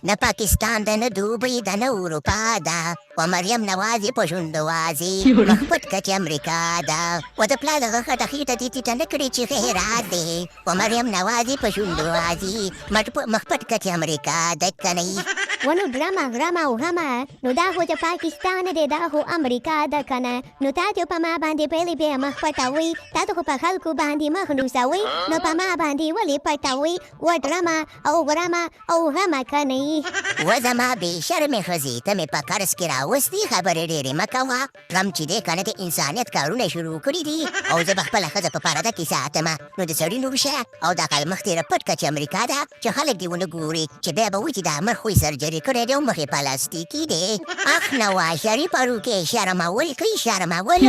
نه پاکستان ده نه دوبۍ ده نه اروپا ده و مریم نوازې په شونډوازې مخ پټ که چې امریکا ده و د پلار دغه خټه خېټه دې ټیټه نه کړې چې خیرات دی و مریم نوازې په شونډوازې مخ پټ که چې امریکا ده که نه ونو ډرامه او غمه نو دا خو چې پاکستان دی دا خو امریکا ده که نه نو تاسو په ما باندې پیلې بیا مخ پټوئ تاسو خو په خلکو باندې مخ لوسوئ نو په ما باندې ولې پټوئ و ډرامه او غرامه او غمه که نه و زما بې شرمې ښځې ته مې په قرض کې راوستې خبرې ډېرې مه کوه غم چې دی که نه د انسانیت کارونه شروع کړي دي او زه به خپله ښځه په پرده کې ساتمه نو د سړي نوم شه او دا کال مخ تېره پټ که چې امریکا ده چې خلک دې ونه ګوري چې بیا به وایي چې دا مخ خو یې سرجري کړی دی او مخ یې پلاستیکي دی اخ نوا شریفه روکې شرمول کوي شرمول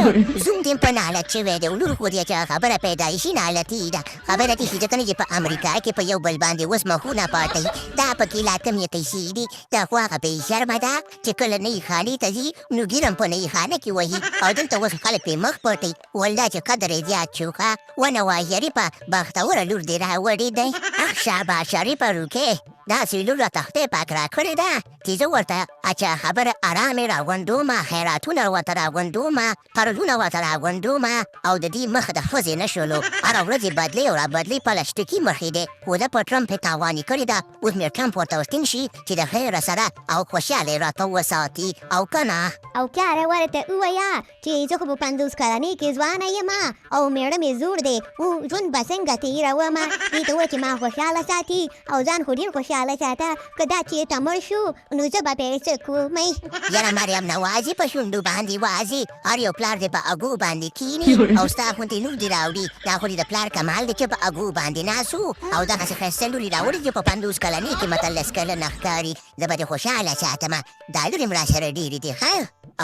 زوم دې په نالت شوی دی لور خو دې چې خبره پیدایشي نالتي ده خبره دې شي ځکه نه چې په امریکا کې په یو بل باندې اوس مخونه پاټوي دا پکې لا کم یې پیسې دي دا خو هغه بې شرمه ده چې کله نوي خانې ته ځي نو ګیرم په نوي خانه کې وهي او دلته اوس خلک پرې مخ پټوي والله چې قدر یې زیات شو ښه ونوا شریفه بختوره لور دې راوړې دی اخ شابه شریفه روکې داسې لور راته خدای پاک راکړې ده چې زه ورته اچھا خبره ارامې راغونډومه خیراتونه ورته راغونډومه قرضونه ورته راغونډومه او د دې مخ د ښځې نه شولو هره ورځ یې بدلې او رابدلې پلسټیکي مخې دی خو ده په ټرمپ یې تاواني کړې ده اوس مې ټرمپ ورته وستین شي چې د خیره سره او خوشحاله یې راته وساتي او که نه او پلاره ورته ووایه چې زه خو په 50 کلنۍ کې ځوانه یم او میړه مې زوړ دی او ژوند به څنګه تېرومه دې ته ووایه چې ما خوشحاله ساتي او ځان خو ډېر خوشحاله ساته که دا چېرته مړ شو نو زه به بیا څه کومئ یاره مریم نوازې په شونډو باندې وازې هر یو پلار دې په اګو باندې کیني او ستا غوندې لور دې راوړي دا خو دې د پلار کمال دی چې په اګو باندې ناست او دغسې ښایسته لورې راوړي چې په 50 کلنۍ کې مته 10 کلنه ښکاري زه به دې خوشحاله ساتمه دا لورې م راسره ډېرې دي ښه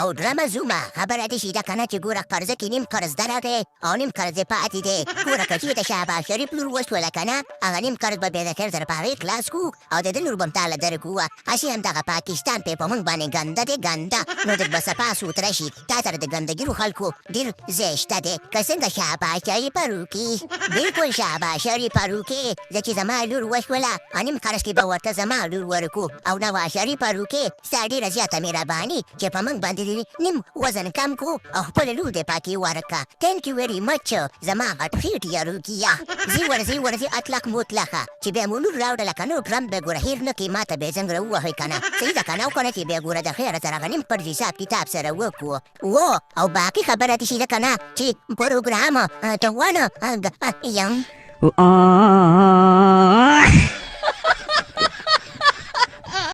او ډرامه زومه خبره دې شي ده که نه چې ګوره قرضه کې نیم قرض درغی او نیم قرض یې پاتې دی ګوره که چېرته شهباز شریف لور وشوله که نه هغه نیم قرض به بیا د خیر سره په هغې خلاص کړو او د ده لور به م تاله درکړو هسې همدغه پاکستان پې په موږ باندې ګنده دی ګنده نو د به صفا سوتره شي تا سره د ګندګیرو خلکو ډېر ځای شته دی که څنګه شهباز شریف روکي بلکل شهباز شریف روکي زه چې زما لور وشوله نیم قرض کې به ورته زما لور ورکو او نواز شریف روکي ستا ډېره زیاته مهرباني چې په موږ باندې نیم وزن کم کو او خپل لور دې پاکې ورکه تhank you very much زما غټ خېټ یا روکیه ځي ورځي اطلق مطلقه چې بیا مو لور راوړله که نه ټرمپ به ګوره هېر نه کړي ما ته بیا زنګ راووهئ که نه صحیح ده که نه او که نه چې بیا ګوره د خیره سره هغه نیم پرز حساب کتاب سره وکړو و او باقي خبره دې شي ده که نه چې پروګرام ته ونه یم